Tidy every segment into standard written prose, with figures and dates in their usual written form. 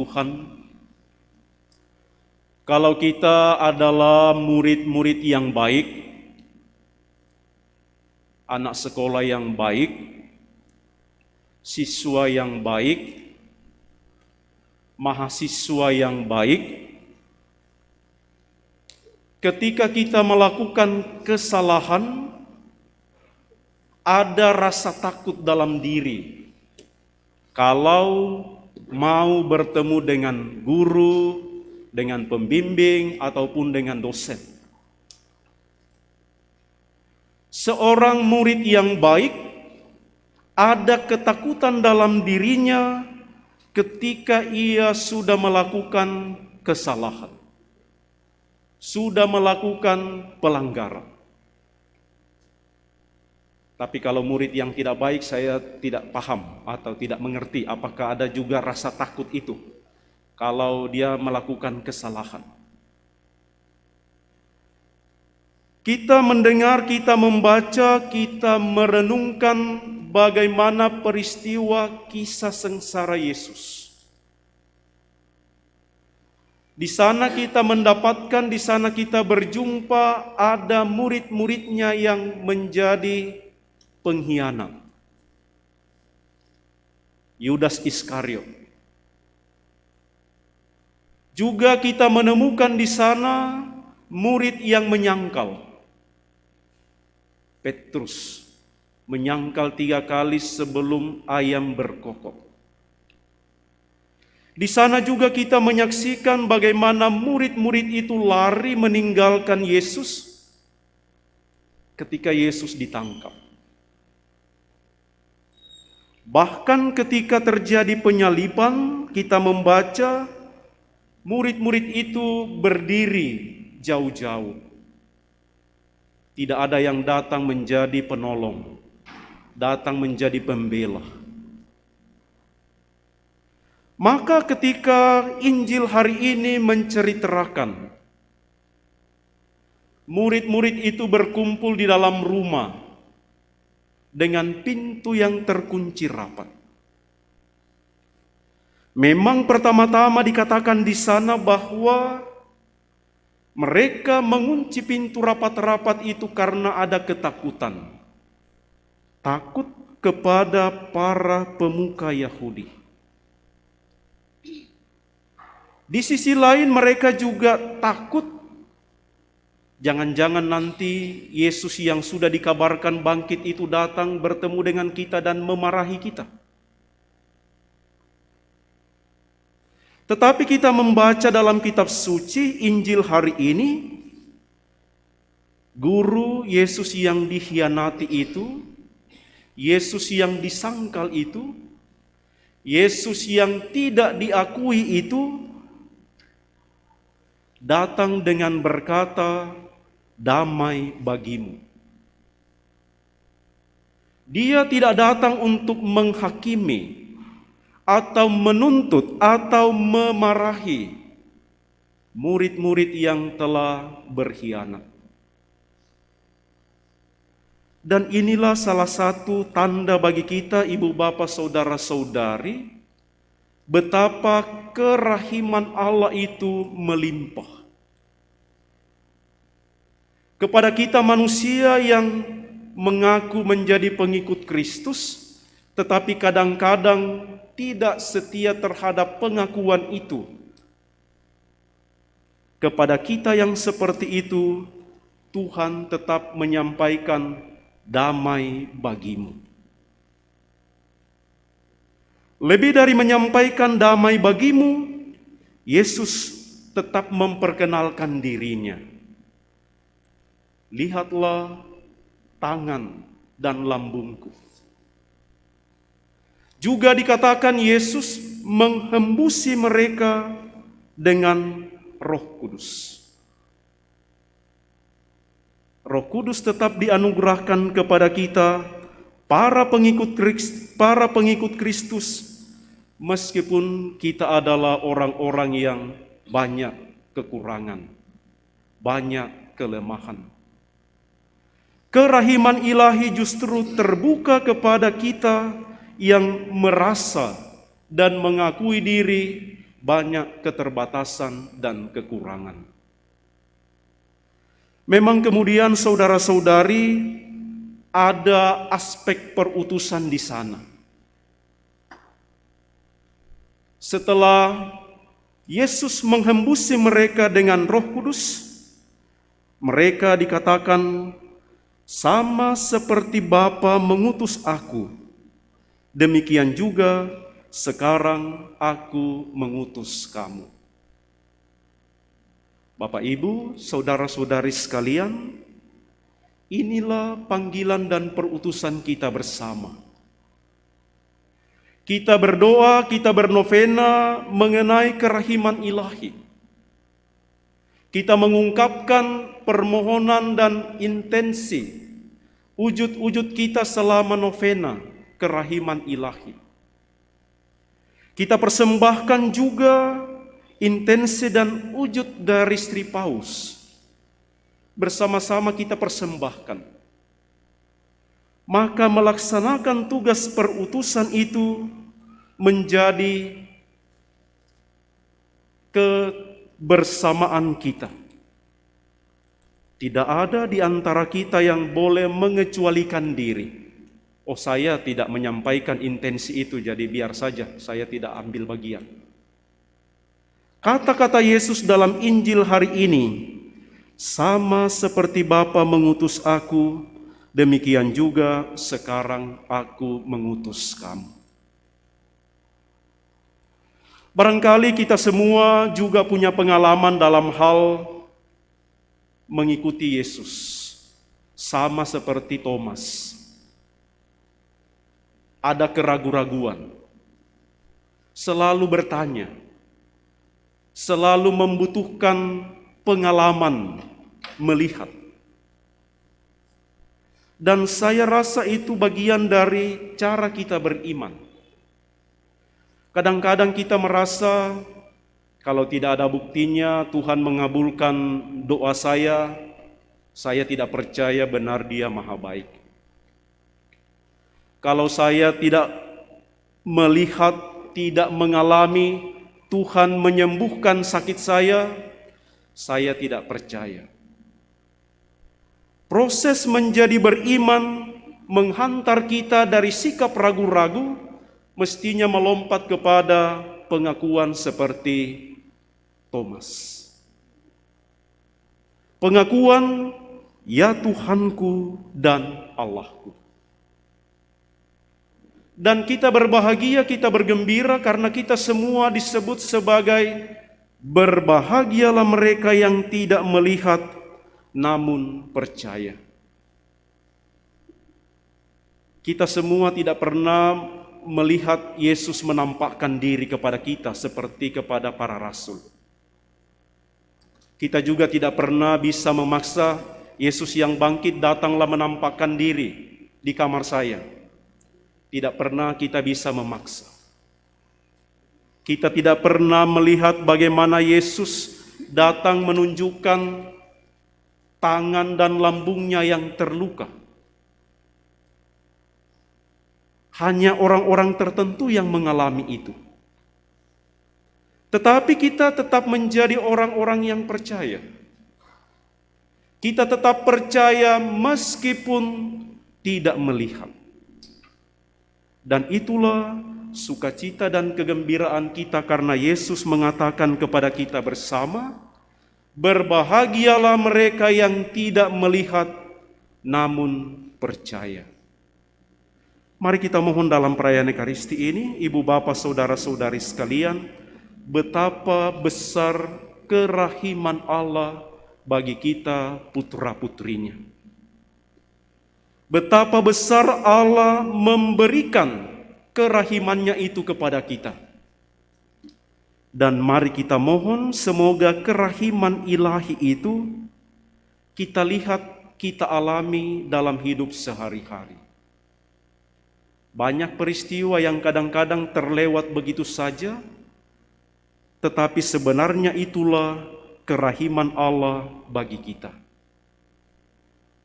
Tuhan, kalau kita adalah murid-murid yang baik, anak sekolah yang baik, siswa yang baik, mahasiswa yang baik, ketika kita melakukan kesalahan, ada rasa takut dalam diri. Kalau mau bertemu dengan guru, dengan pembimbing, ataupun dengan dosen. Seorang murid yang baik, ada ketakutan dalam dirinya ketika ia sudah melakukan kesalahan, sudah melakukan pelanggaran. Tapi kalau murid yang tidak baik, saya tidak paham atau tidak mengerti apakah ada juga rasa takut itu kalau dia melakukan kesalahan. Kita mendengar, kita membaca, kita merenungkan bagaimana peristiwa kisah sengsara Yesus. Di sana kita mendapatkan, di sana kita berjumpa ada murid-muridnya yang menjadi pengkhianat. Yudas Iskariot. Juga kita menemukan di sana murid yang menyangkal. Petrus menyangkal 3 kali sebelum ayam berkokok. Di sana juga kita menyaksikan bagaimana murid-murid itu lari meninggalkan Yesus ketika Yesus ditangkap. Bahkan ketika terjadi penyaliban, kita membaca murid-murid itu berdiri jauh-jauh. Tidak ada yang datang menjadi penolong, datang menjadi pembela. Maka ketika Injil hari ini menceritakan, murid-murid itu berkumpul di dalam rumah dengan pintu yang terkunci rapat. Memang pertama-tama dikatakan di sana bahwa mereka mengunci pintu rapat-rapat itu karena ada ketakutan. Takut kepada para pemuka Yahudi. Di sisi lain mereka juga takut jangan-jangan nanti Yesus yang sudah dikabarkan bangkit itu datang bertemu dengan kita dan memarahi kita. Tetapi kita membaca dalam kitab suci Injil hari ini, guru Yesus yang dikhianati itu, Yesus yang disangkal itu, Yesus yang tidak diakui itu, datang dengan berkata, damai bagimu. Dia tidak datang untuk menghakimi atau menuntut atau memarahi murid-murid yang telah berkhianat. Dan inilah salah satu tanda bagi kita, ibu bapa, saudara-saudari, betapa kerahiman Allah itu melimpah kepada kita manusia yang mengaku menjadi pengikut Kristus, tetapi kadang-kadang tidak setia terhadap pengakuan itu. Kepada kita yang seperti itu, Tuhan tetap menyampaikan damai bagimu. Lebih dari menyampaikan damai bagimu, Yesus tetap memperkenalkan dirinya. Lihatlah tangan dan lambungku. Juga dikatakan Yesus menghembusi mereka dengan Roh Kudus. Roh Kudus tetap dianugerahkan kepada kita, para pengikut Kristus, meskipun kita adalah orang-orang yang banyak kekurangan, banyak kelemahan. Kerahiman ilahi justru terbuka kepada kita yang merasa dan mengakui diri banyak keterbatasan dan kekurangan. Memang kemudian saudara-saudari, ada aspek perutusan di sana. Setelah Yesus menghembusi mereka dengan Roh Kudus, mereka dikatakan, sama seperti Bapa mengutus aku, demikian juga sekarang aku mengutus kamu. Bapak, Ibu, saudara-saudari sekalian, inilah panggilan dan perutusan kita bersama. Kita berdoa, kita bernovena mengenai kerahiman ilahi. Kita mengungkapkan permohonan dan intensi wujud-wujud kita selama novena kerahiman ilahi. Kita persembahkan juga intensi dan wujud dari Sri Paus. Bersama-sama kita persembahkan. Maka melaksanakan tugas perutusan itu menjadi kebersamaan kita. Tidak ada di antara kita yang boleh mengecualikan diri. Oh, saya tidak menyampaikan intensi itu, jadi biar saja saya tidak ambil bagian. Kata-kata Yesus dalam Injil hari ini, sama seperti Bapa mengutus aku, demikian juga sekarang aku mengutus kamu. Barangkali kita semua juga punya pengalaman dalam hal mengikuti Yesus, sama seperti Thomas. Ada keraguan-raguan, selalu bertanya, selalu membutuhkan pengalaman melihat. Dan saya rasa itu bagian dari cara kita beriman. Kadang-kadang kita merasa kalau tidak ada buktinya Tuhan mengabulkan doa saya tidak percaya benar Dia Maha Baik. Kalau saya tidak melihat, tidak mengalami Tuhan menyembuhkan sakit saya tidak percaya. Proses menjadi beriman menghantar kita dari sikap ragu-ragu, mestinya melompat kepada pengakuan seperti Thomas. Pengakuan, ya Tuhanku dan Allahku. Dan kita berbahagia, kita bergembira karena kita semua disebut sebagai berbahagialah mereka yang tidak melihat namun percaya. Kita semua tidak pernah melihat Yesus menampakkan diri kepada kita seperti kepada para rasul. Kita juga tidak pernah bisa memaksa Yesus yang bangkit datanglah menampakkan diri di kamar saya. Tidak pernah kita bisa memaksa. Kita tidak pernah melihat bagaimana Yesus datang menunjukkan tangan dan lambungnya yang terluka. Hanya orang-orang tertentu yang mengalami itu. Tetapi kita tetap menjadi orang-orang yang percaya. Kita tetap percaya meskipun tidak melihat. Dan itulah sukacita dan kegembiraan kita karena Yesus mengatakan kepada kita bersama, berbahagialah mereka yang tidak melihat namun percaya. Mari kita mohon dalam perayaan Ekaristi ini, Ibu Bapa Saudara-saudari sekalian, betapa besar kerahiman Allah bagi kita putra-putrinya. Betapa besar Allah memberikan kerahimannya itu kepada kita. Dan mari kita mohon semoga kerahiman ilahi itu kita lihat, kita alami dalam hidup sehari-hari. Banyak peristiwa yang kadang-kadang terlewat begitu saja, tetapi sebenarnya itulah kerahiman Allah bagi kita.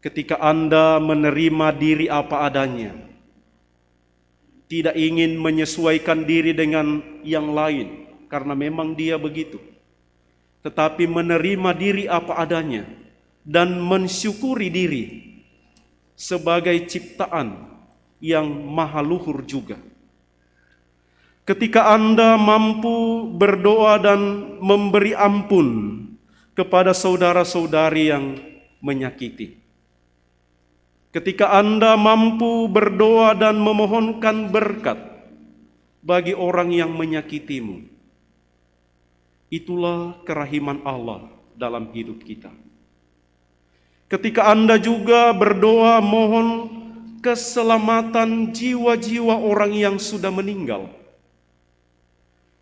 Ketika Anda menerima diri apa adanya, tidak ingin menyesuaikan diri dengan yang lain, karena memang dia begitu, tetapi menerima diri apa adanya dan mensyukuri diri sebagai ciptaan yang maha luhur juga. Ketika Anda mampu berdoa dan memberi ampun kepada saudara-saudari yang menyakiti, ketika Anda mampu berdoa dan memohonkan berkat bagi orang yang menyakitimu, itulah kerahiman Allah dalam hidup kita. Ketika Anda juga berdoa mohon keselamatan jiwa-jiwa orang yang sudah meninggal,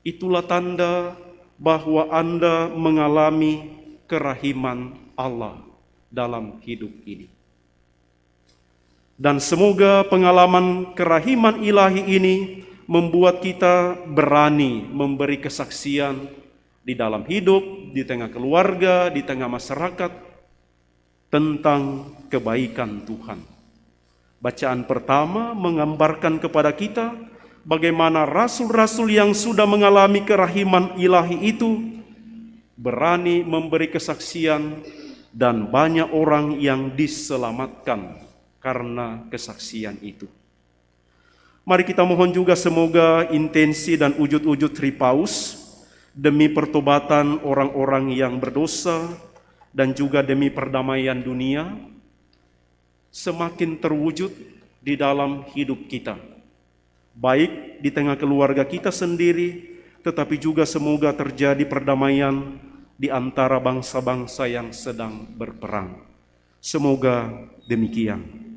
itulah tanda bahwa Anda mengalami kerahiman Allah dalam hidup ini. Dan semoga pengalaman kerahiman ilahi ini membuat kita berani memberi kesaksian di dalam hidup, di tengah keluarga, di tengah masyarakat tentang kebaikan Tuhan. Bacaan pertama menggambarkan kepada kita bagaimana rasul-rasul yang sudah mengalami kerahiman ilahi itu berani memberi kesaksian dan banyak orang yang diselamatkan karena kesaksian itu. Mari kita mohon juga semoga intensi dan wujud-wujud Tripaus demi pertobatan orang-orang yang berdosa dan juga demi perdamaian dunia semakin terwujud di dalam hidup kita, baik di tengah keluarga kita sendiri, tetapi juga semoga terjadi perdamaian di antara bangsa-bangsa yang sedang berperang. Semoga demikian.